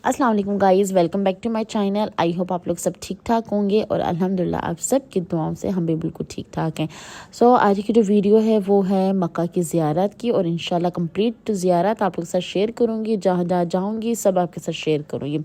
अस्सलाम वालेकुम guys, welcome back to my channel. I hope आप लोग सब ठीक ठाक होंगे और अल्हम्दुलिल्लाह आप सब की दुआओं से हम भी बिल्कुल ठीक ठाक हैं। आज की जो वीडियो है वो है मक्का की ज़ियारत की और इंशाल्लाह कंप्लीट ज़ियारत आप लोग के साथ शेयर करूँगी। जहाँ जहाँ जाऊँगी सब आपके साथ शेयर करूँगी।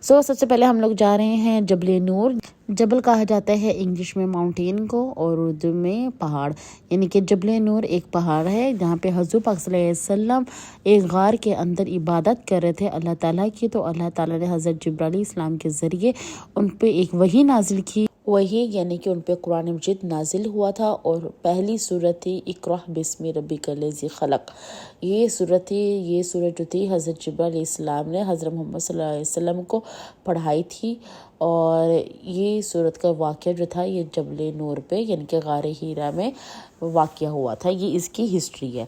सबसे पहले हम लोग जा रहे हैं जबल नूर। जबल कहा जाता है इंग्लिश में माउंटेन को और उर्दू में पहाड़, यानी कि जबल नूर एक पहाड़ है जहाँ पे हज़ूर पाक सल्लल्लाहु अलैहि वसल्लम एक गार के अंदर इबादत कर रहे थे अल्लाह ताला की। तो अल्लाह ताला ने हज़रत जिब्राइल इस्लाम के ज़रिए उन पे एक वही नाजिल की, वही यानी कि उन पे कुरान मजीद नाजिल हुआ था और पहली सूरत थी इक़रा बिस्मि रब्बिकल्लज़ी खलक़। ये सूरत जो थी हज़रत जिब्राइल इस्लाम ने हज़रत मोहम्मद सल्लल्लाहु अलैहि वसल्लम को पढ़ाई थी। और ये सूरत का वाक़या जो था ये जबल नूर पे यानी कि गार हीरा में वाक़या हुआ था। ये इसकी हिस्ट्री है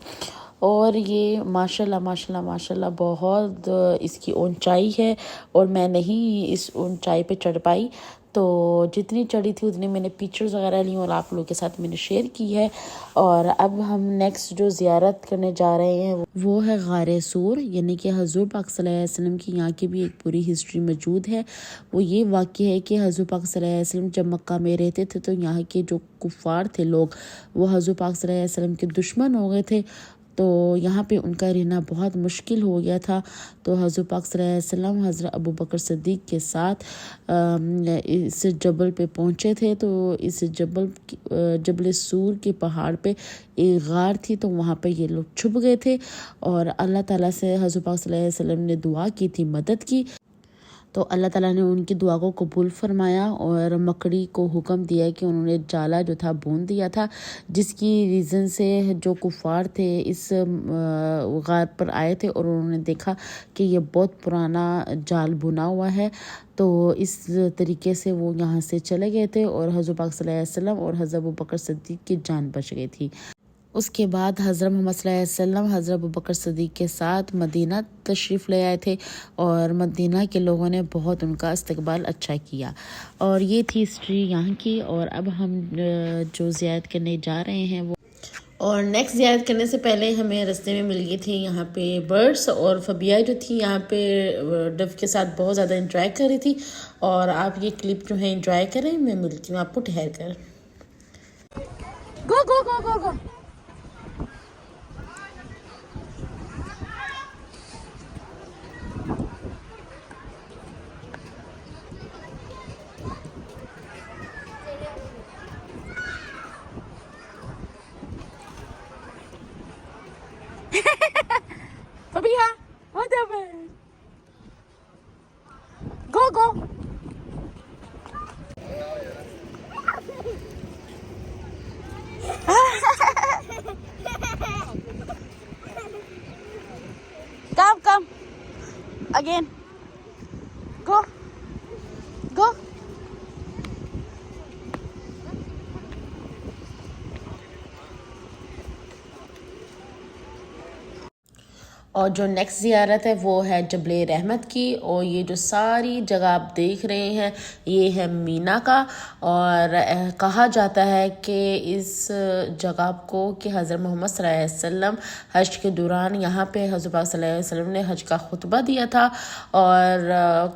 और ये माशाल्लाह बहुत इसकी ऊंचाई है और मैं नहीं इस ऊंचाई पे चढ़ पाई। तो जितनी चढ़ी थी उतनी मैंने पिक्चर्स वगैरह ली और आप लोगों के साथ मैंने शेयर की है। और अब हम नेक्स्ट जो ज़ियारत करने जा रहे हैं वो है गार सूर, यानी कि हज़ूर पाक सल्लल्लाहु अलैहि वसल्लम की यहाँ की भी एक पूरी हिस्ट्री मौजूद है। वो ये वाक़या है कि हज़ूर पाक सल्लल्लाहु अलैहि वसल्लम जब मक्का में रहते थे तो यहाँ के जो कुफ़ार थे लोग वो हज़ूर पाक सल्लल्लाहु अलैहि वसल्लम के दुश्मन हो गए थे। तो यहाँ पे उनका रहना बहुत मुश्किल हो गया था। तो हज़रत पाक सल्लल्लाहु अलैहि वसल्लम हज़रत अबू बकर सिद्दीक़ के साथ इस जबल पे पहुँचे थे। तो इस जबल सूर के पहाड़ पे एक गार थी, तो वहाँ पे ये लोग छुप गए थे और अल्लाह ताला से हज़रत पाक सल्लल्लाहु अलैहि वसल्लम ने दुआ की थी, मदद की। तो अल्लाह ताला ने उनकी दुआ को कबूल फरमाया और मकड़ी को हुक्म दिया कि उन्होंने जाला जो था भून दिया था, जिसकी रीज़न से जो कुफ़ार थे इस गार पर आए थे और उन्होंने देखा कि ये बहुत पुराना जाल बुना हुआ है। तो इस तरीके से वो यहाँ से चले गए थे और हज़रत पाक सल्लल्लाहु अलैहि वसल्लम और हज़रत अबू बकर सिद्दीक़ की जान बच गई थी। उसके बाद हज़रत मोहम्मद सल्लल्लाहु अलैहि वसल्लम हज़रत अबू बकर सिद्दीक़ के साथ मदीना तशरीफ़ ले आए थे और मदीना के लोगों ने बहुत उनका इस्तकबाल अच्छा किया। और ये थी हिस्ट्री यहाँ की। और अब हम जो ज़ियारत करने जा रहे हैं वो, और नेक्स्ट ज़ियारत करने से पहले हमें रास्ते में मिल गई थी यहाँ पे बर्ड्स और फबिया जो थी यहाँ पे डव के साथ बहुत ज़्यादा इंजॉय कर रही थी। और आप ये क्लिप जो है इंजॉय करें, मैं मिलती हूँ आपको ठहर कर। गो गो गो गो गो। Fabia, whatever. Go, go. Come. Again. Go. Go. और जो नेक्स्ट ज़ियारत है वो है जबल रहमत की। और ये जो सारी जगह आप देख रहे हैं ये है मीना का। और कहा जाता है कि इस जगह को कि हज़रत मोहम्मद सल्लल्लाहु अलैहि वसल्लम हज के दौरान यहाँ पे हज़रत पाक सल्लल्लाहु अलैहि वसल्लम ने हज का खुतबा दिया था। और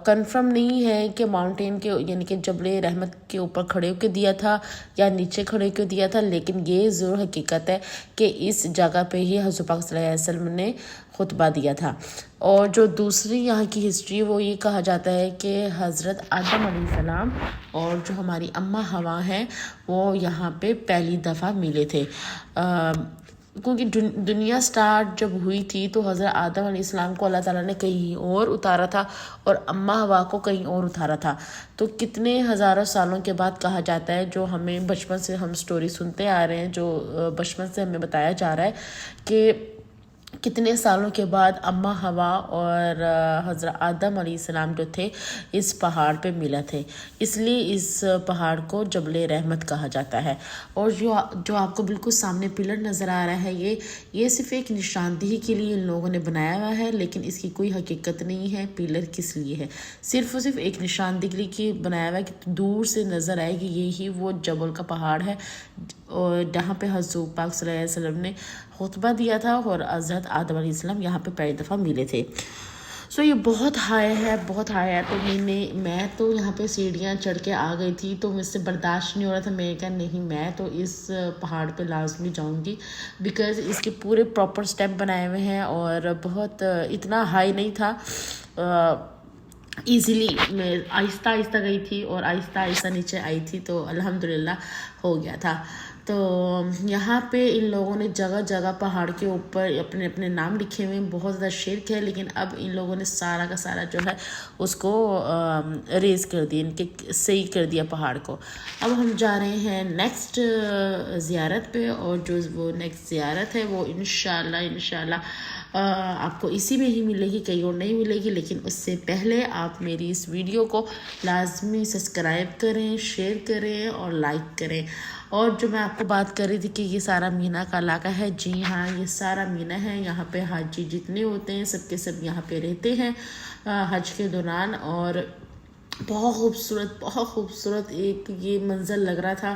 कंफर्म नहीं है कि माउंटेन के यानी कि जबल रहमत के ऊपर खड़े होकर दिया था या नीचे खड़े होकर दिया था, लेकिन ये ज़रूर हकीकत है कि इस जगह पे ही हज़रत पाक सल्लल्लाहु अलैहि वसल्लम ने खुतबा दिया था। और जो दूसरी यहाँ की हिस्ट्री वो ये कहा जाता है कि हज़रत आदम अलैहिस्सलाम और जो हमारी अम्मा हवा हैं वो यहाँ पे पहली दफ़ा मिले थे। क्योंकि दुनिया स्टार्ट जब हुई थी तो हज़रत आदम अलैहिस्सलाम को अल्लाह ताला ने कहीं और उतारा था और अम्मा हवा को कहीं और उतारा था। तो कितने हज़ारों सालों के बाद कहा जाता है, जो हमें बचपन से हम स्टोरी सुनते आ रहे हैं, जो बचपन से हमें बताया जा रहा है कि कितने सालों के बाद अम्मा हवा और हज़रत आदम अलैहिस्सलाम जो थे इस पहाड़ पे मिला थे, इसलिए इस पहाड़ को जबल रहमत कहा जाता है। और जो आपको बिल्कुल सामने पिलर नज़र आ रहा है ये सिर्फ एक निशानदेही के लिए इन लोगों ने बनाया हुआ है, लेकिन इसकी कोई हकीकत नहीं है। पिलर किस लिए है, सिर्फ और सिर्फ एक निशानदेही के बनाया हुआ है कि दूर से नज़र आए कि यही वो जबल का पहाड़ है और जहाँ पे हज़रत पाक सल्लल्लाहु अलैहि वसल्लम ने खुतबा दिया था और हज़रत आदम अलैहिस्सलाम यहाँ पे पहली दफ़ा मिले थे। سو یہ بہت ہائی ہے، بہت ہائی ہے. تو میں تو یہاں پہ سیڑھیاں چڑھ کے آ گئی تھی، تو مجھ سے برداشت نہیں ہو رہا تھا. میں کہا نہیں، میں تو اس پہاڑ پہ لازمی جاؤں گی، بیکاز اس کے پورے پراپر اسٹیپ بنائے ہوئے ہیں اور بہت اتنا ہائی نہیں تھا. ایزیلی میں آہستہ آہستہ گئی تھی اور آہستہ آہستہ نیچے آئی تھی، تو الحمدللہ ہو گیا تھا. تو یہاں پہ ان لوگوں نے جگہ جگہ پہاڑ کے اوپر اپنے اپنے نام لکھے ہوئے ہیں. بہت زیادہ شرک ہے، لیکن اب ان لوگوں نے سارا کا سارا جو ہے اس کو ریز کر دیا، ان کے صحیح کر دیا پہاڑ کو. اب ہم جا رہے ہیں نیکسٹ زیارت پہ، اور جو وہ نیکسٹ زیارت ہے وہ انشاءاللہ آپ کو اسی میں ہی ملے گی، کہیں اور نہیں ملے گی. لیکن اس سے پہلے آپ میری اس ویڈیو کو لازمی سبسکرائب کریں، شیئر کریں اور لائک کریں. اور جو میں آپ کو بات کر رہی تھی کہ یہ سارا مینا کا علاقہ ہے، جی ہاں، یہ سارا مینا ہے. یہاں پہ حاجی جتنے ہوتے ہیں سب کے سب یہاں پہ رہتے ہیں حج کے دوران. اور بہت خوبصورت ایک یہ منظر لگ رہا تھا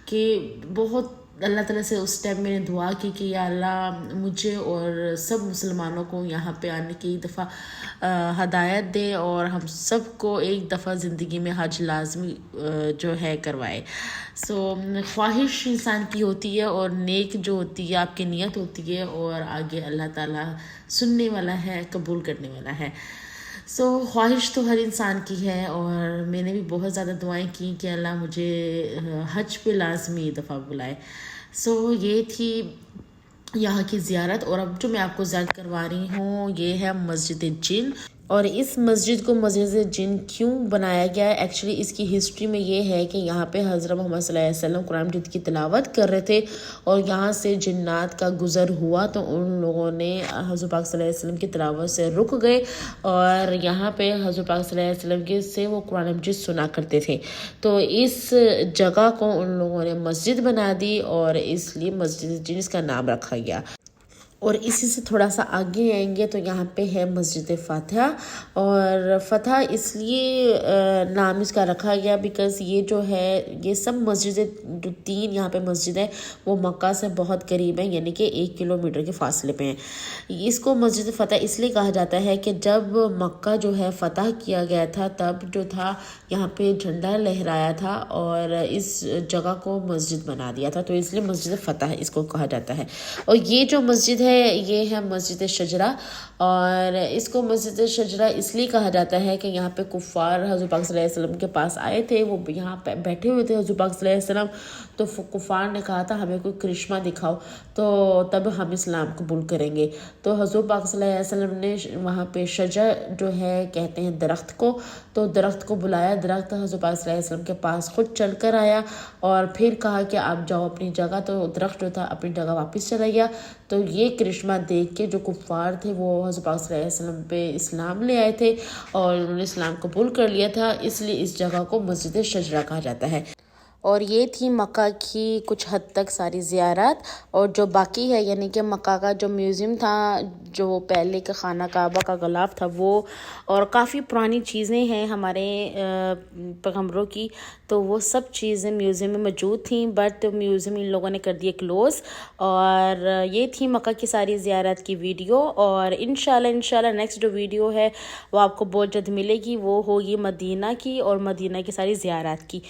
کہ بہت اللہ تعالیٰ سے اس ٹائم میں نے دعا کی کہ یا اللہ مجھے اور سب مسلمانوں کو یہاں پہ آنے کی ایک دفعہ ہدایت دے، اور ہم سب کو ایک دفعہ زندگی میں حج لازمی جو ہے کروائے. سو خواہش انسان کی ہوتی ہے، اور نیک جو ہوتی ہے آپ کی نیت ہوتی ہے، اور آگے اللہ تعالیٰ سننے والا ہے، قبول کرنے والا ہے. سو خواہش تو ہر انسان کی ہے، اور میں نے بھی بہت زیادہ دعائیں کی کہ اللہ مجھے حج پہ لازمی دفعہ بلائے. سو یہ تھی یہاں کی زیارت. اور اب جو میں آپ کو زیارت کروا رہی ہوں یہ ہے مسجد جن. اور اس مسجد کو مسجد جن کیوں بنایا گیا ہے، ایکچولی اس کی ہسٹری میں یہ ہے کہ یہاں پہ حضرت محمد صلی اللہ علیہ وسلم قرآن مجید کی تلاوت کر رہے تھے، اور یہاں سے جنات کا گزر ہوا، تو ان لوگوں نے حضور پاک صلی اللہ علیہ وسلم کی تلاوت سے رک گئے، اور یہاں پہ حضور پاک صلی اللہ علیہ وسلم کے سے وہ قرآن مجید سنا کرتے تھے. تو اس جگہ کو ان لوگوں نے مسجد بنا دی، اور اس لیے مسجد جن اس کا نام رکھا گیا. اور اسی سے تھوڑا سا آگے آئیں گے تو یہاں پہ ہے مسجد فتح. اور فتح اس لیے نام اس کا رکھا گیا بیکاز یہ جو ہے یہ سب مسجدیں جو تین یہاں پہ مسجد ہے وہ مکہ سے بہت قریب ہیں، یعنی کہ 1 کلومیٹر کے فاصلے پہ ہیں. اس کو مسجد فتح اس لیے کہا جاتا ہے کہ جب مکہ جو ہے فتح کیا گیا تھا تب جو تھا یہاں پہ جھنڈا لہرایا تھا اور اس جگہ کو مسجد بنا دیا تھا، تو اس لیے مسجد فتح اس کو کہا جاتا ہے. اور یہ جو مسجد ہے یہ ہے مسجد شجرہ، اور اس کو مسجد شجرہ اس لیے کہا جاتا ہے کہ یہاں پہ کفار حضور پاک صلی اللہ علیہ وسلم کے پاس آئے تھے، وہ یہاں پہ بیٹھے ہوئے تھے حضور پاک صلی اللہ علیہ وسلم، تو کفار نے کہا تھا ہمیں کوئی کرشمہ دکھاؤ تو تب ہم اسلام قبول کریں گے. تو حضور پاک صلی اللہ علیہ وسلم نے وہاں پہ شجر جو ہے کہتے ہیں درخت کو، تو درخت کو بلایا، درخت حضور پاک صلی اللہ علیہ وسلم کے پاس خود چل کر آیا اور پھر کہا کہ آپ جاؤ اپنی جگہ، تو درخت جو تھا اپنی جگہ واپس چلا گیا. تو یہ کرشمہ دیکھ کے جو کفار تھے وہ حضور پاک صلی اللہ علیہ وسلم پہ اسلام لے آئے تھے اور انہوں نے اسلام قبول کر لیا تھا، اس لیے اس جگہ کو مسجد شجرہ کہا جاتا ہے. اور یہ تھی مکہ کی کچھ حد تک ساری زیارت. اور جو باقی ہے یعنی کہ مکہ کا جو میوزیم تھا، جو پہلے کا خانہ کعبہ کا غلاف تھا وہ، اور کافی پرانی چیزیں ہیں ہمارے پیغمبروں کی، تو وہ سب چیزیں میوزیم میں موجود تھیں، بٹ میوزیم ان لوگوں نے کر دیا کلوز. اور یہ تھی مکہ کی ساری زیارت کی ویڈیو. اور انشاءاللہ نیکسٹ جو ویڈیو ہے وہ آپ کو بہت جلد ملے گی، وہ ہوگی مدینہ کی اور مدینہ کی ساری زیارت کی.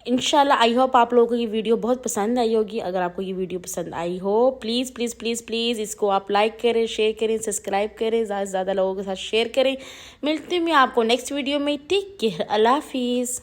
انشاءاللہ آئی ہوپ آپ لوگوں کو یہ ویڈیو بہت پسند آئی ہوگی. اگر آپ کو یہ ویڈیو پسند آئی ہو پلیز پلیز پلیز پلیز اس کو آپ لائک کریں، شیئر کریں، سبسکرائب کریں، زیادہ سے زیادہ لوگوں کے ساتھ شیئر کریں. ملتے ہیں آپ کو نیکسٹ ویڈیو میں. ٹیک کیئر، اللہ حافظ.